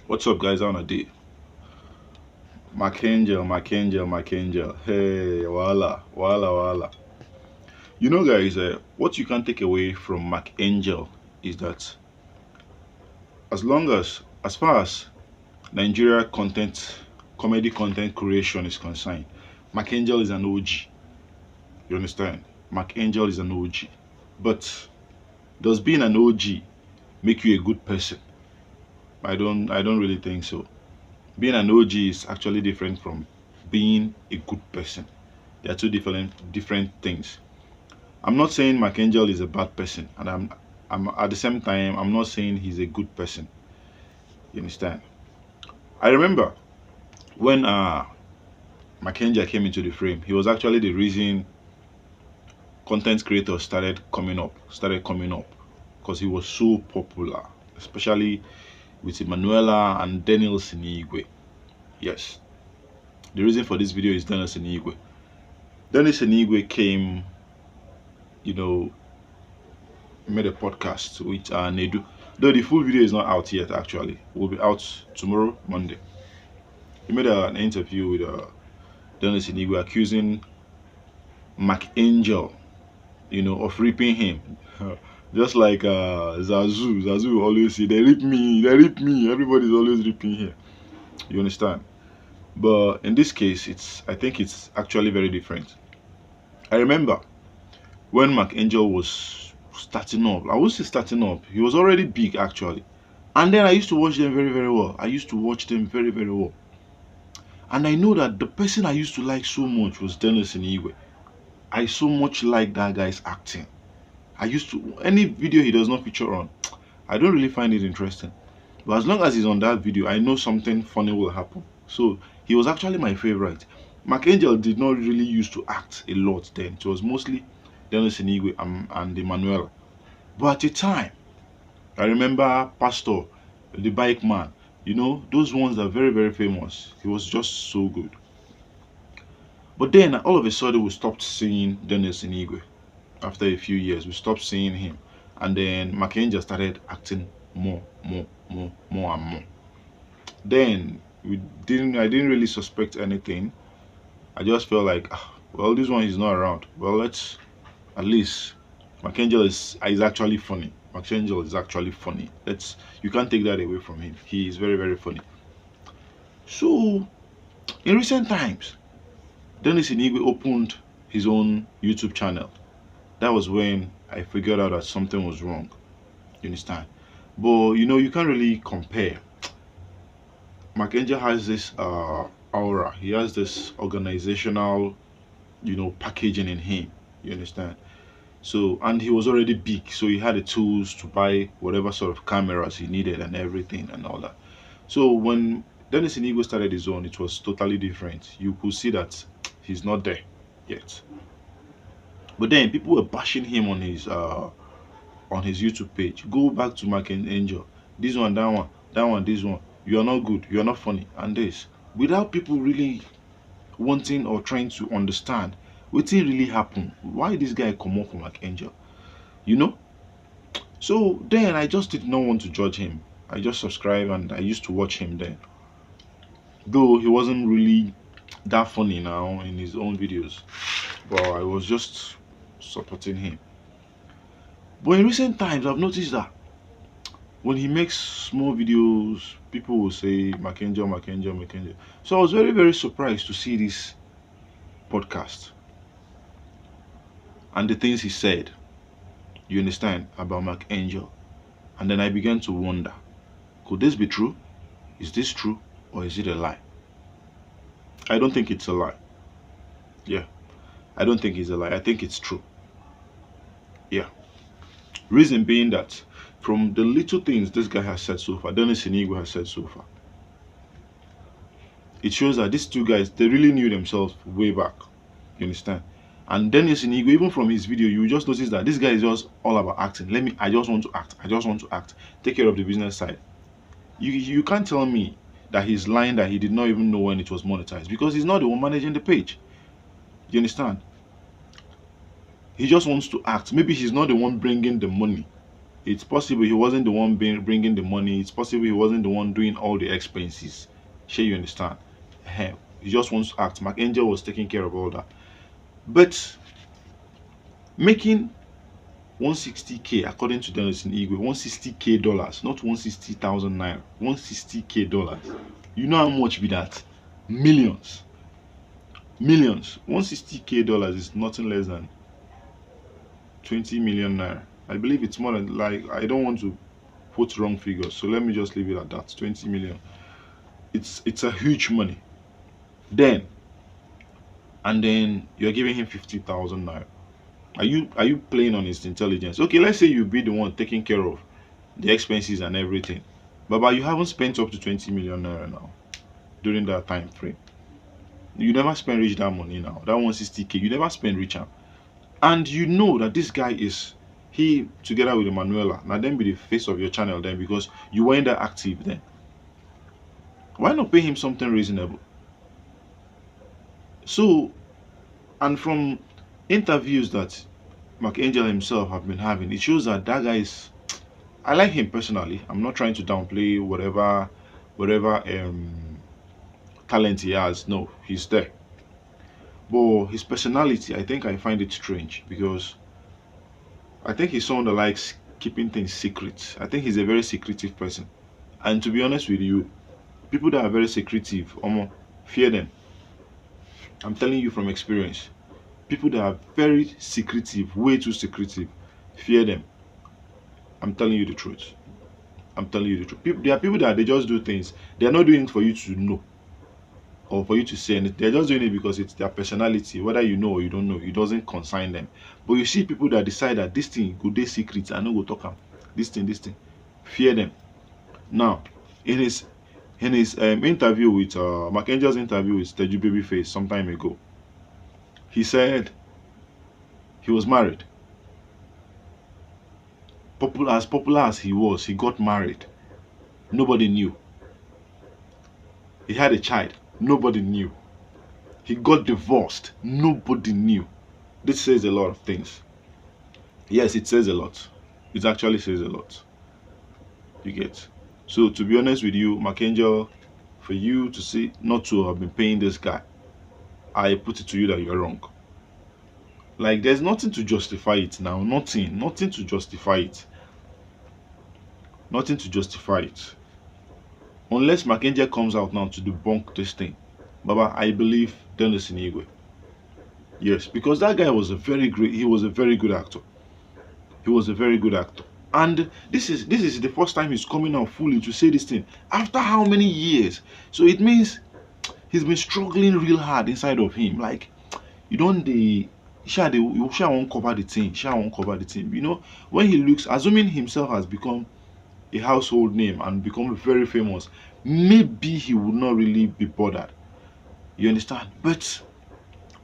What's up, guys? On a day, Mark Angel. Hey, wala. Guys, what you can take away from Mark Angel is that as far as Nigeria content, comedy content creation is concerned, Mark Angel is an OG. You understand? Mark Angel is an OG. But does being an OG make you a good person? I don't really think so. Being an OG is actually different from being a good person. They are two different things. I'm not saying Angel is a bad person, and I'm at the same time I'm not saying he's a good person. You understand? I remember when Angel came into the frame, he was actually the reason content creators started coming up because he was so popular, especially with Emanuela and Denilson Igwe. Yes, the reason for this video is Denilson Igwe. Denilson Igwe came, you know, made a podcast with Nedu. Though the full video is not out yet, actually, it will be out tomorrow, Monday. He made an interview with Dennis Inigwe accusing Angel, of raping him. Just like Zazu. Zazu always say, they rip me. Everybody's always ripping here. You understand? But in this case, I think it's actually very different. I remember when Angel was starting up. I would say starting up. He was already big actually. And then I used to watch them very, very well. I used to watch them very, very well. And I know that the person I used to like so much was Dennis Igwe. I so much like that guy's acting. I used to any video he does not feature on, I don't really find it interesting. But as long as he's on that video, I know something funny will happen. So he was actually my favorite. Angel did not really used to act a lot then. It was mostly Dennis Igwe and Emmanuel. But at the time, I remember Pastor, the bike man, those ones are very, very famous. He was just so good. But then all of a sudden we stopped seeing Dennis Inigwe. After a few years, we stopped seeing him. And then Mackenzie started acting more and more. Then I didn't really suspect anything. I just felt like, well, this one is not around. Well, let's at least Mackenzie is actually funny. Mackenzie is actually funny. You can't take that away from him. He is very, very funny. So in recent times, Dennis Inigwe opened his own YouTube channel. That was when I figured out that something was wrong. You understand? But you can't really compare. Mackenzie has this aura. He has this organizational, packaging in him. You understand? So, and he was already big, so he had the tools to buy whatever sort of cameras he needed and everything and all that. So when Dennis Inigo started his own, it was totally different. You could see that he's not there yet. But then people were bashing him on his YouTube page. Go back to Mark and Angel. This one, that one, this one. You are not good. You are not funny. And this, without people really wanting or trying to understand what really happened. Why this guy come up from Mark Angel? You know. So then I just did not want to judge him. I just subscribed and I used to watch him then. Though he wasn't really that funny now in his own videos, but I was just supporting him. But in recent times, I've noticed that when he makes small videos, people will say Mackenzie. So I was very, very surprised to see this podcast and the things he said. You understand about Mark Angel, and then I began to wonder: could this be true? Is this true, or is it a lie? I don't think it's a lie. Yeah, I don't think it's a lie. I think it's true. Yeah. Reason being that from the little things this guy has said so far, Dennis Inigo has said so far, it shows that these two guys, they really knew themselves way back. You understand? And Dennis Inigo, even from his video, you just notice that this guy is just all about acting. I just want to act. I just want to act. Take care of the business side. You can't tell me that he's lying, that he did not even know when it was monetized, because he's not the one managing the page. You understand? He just wants to act. Maybe he's not the one bringing the money. It's possible he wasn't the one bringing the money. It's possible he wasn't the one doing all the expenses. Sure, you understand? He just wants to act. Mark Angel was taking care of all that. But making 160k according to Denilson Igwe, 160k dollars, not 160,000 naira, 160k dollars. You know how much be that? Millions. Millions. 160k dollars is nothing less than 20 million naira. I believe it's more than, like, I don't want to put wrong figures, so let me just leave it at that. 20 million. It's a huge money. Then you're giving him 50,000 naira. Are you playing on his intelligence? Okay, let's say you be the one taking care of the expenses and everything, but you haven't spent up to 20 million naira now during that time frame. You never spend reach that money now. That 160k, you never spend reach am. And you know that this guy is, he together with Emanuela, now then be the face of your channel then, because you weren't that active then. Why not pay him something reasonable? So, and from interviews that Mark Angel himself have been having, it shows that that guy is, I like him personally. I'm not trying to downplay whatever talent he has. No, he's there. But his personality, I think I find it strange, because I think he's someone that likes keeping things secret. I think he's a very secretive person. And to be honest with you, people that are very secretive, fear them. I'm telling you from experience. People that are very secretive, way too secretive, fear them. I'm telling you the truth. I'm telling you the truth. There are people that they just do things. They are not doing it for you to know or for you to say anything. They're just doing it because it's their personality. Whether you know or you don't know, it doesn't concern them. But you see people that decide that this thing go dey secret and no go talk am. This thing. Fear them. Now, in his interview with Mark Angel's interview with Teju Babyface some time ago, he said he was married. Popular as he was, he got married. Nobody knew. He had a child. Nobody knew. He got divorced. Nobody knew. This says a lot of things. Yes, it says a lot. It actually says a lot. You get. So to be honest with you, Mark Angel, for you to say not to have been paying this guy, I put it to you that you're wrong. Like, there's nothing to justify it now. Nothing to justify it. Nothing to justify it. Unless Mark Angel comes out now to debunk this thing. Baba, I believe Denilson Igwe. Yes, because that guy was he was a very good actor. He was a very good actor. And this is the first time he's coming out fully to say this thing. After how many years? So it means he's been struggling real hard inside of him. Like, you don't you won't cover the thing. You know, when he looks, assuming himself has become a household name and become very famous, maybe he would not really be bothered. You understand? But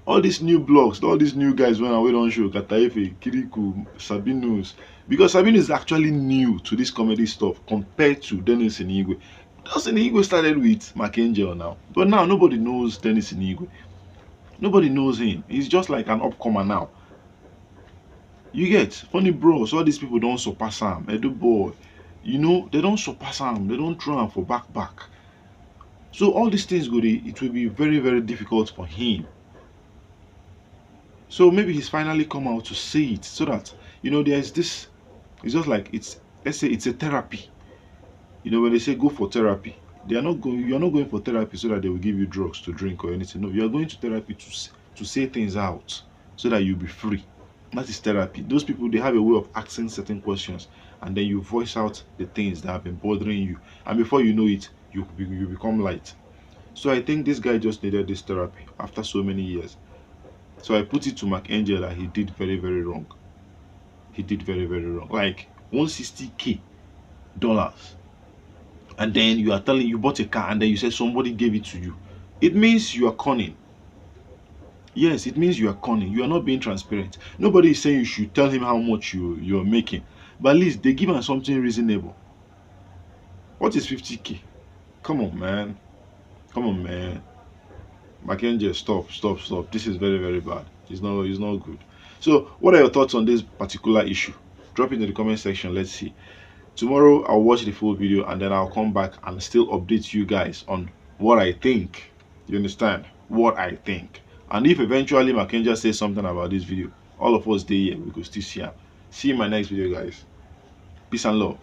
all these new blogs, all these new guys when I went on show, Kataife, Kirikou, Sabinus, because Sabinus is actually new to this comedy stuff compared to Denilson Igwe. Denilson Igwe started with Mark Angel now, but now nobody knows Denilson Igwe. Nobody knows him. He's just like an upcomer now. You get funny, bros. All these people don't surpass him. Edu boy, you know, they don't surpass him. They don't throw him for back. So all these things it will be very, very difficult for him. So maybe he's finally come out to say it, so that, you know, there's this. It's just like, let's say it's a therapy. You know, when they say go for therapy, you're not going for therapy so that they will give you drugs to drink or anything. No, you are going to therapy to say things out so that you'll be free. That is therapy. Those people, they have a way of asking certain questions, and then you voice out the things that have been bothering you, and before you know it, you become light. So I think this guy just needed this therapy after so many years. So I put it to Mark Angel that he did very, very wrong. He did very, very wrong. Like, 160k dollars, and then you are telling, you bought a car and then you say somebody gave it to you. It means you are cunning. Yes, it means you are cunning. You are not being transparent. Nobody is saying you should tell him how much you're making, but at least they give him something reasonable. What is 50k? Come on, man. Mark Angel, stop. This is very, very bad. It's not good. So what are your thoughts on this particular issue? Drop it in the comment section. Let's see. Tomorrow I'll watch the full video and then I'll come back and still update you guys on what I think. You understand? What I think. And if eventually Makenja says something about this video, all of us stay here, we could still see him. See you in my next video, guys. Peace and love.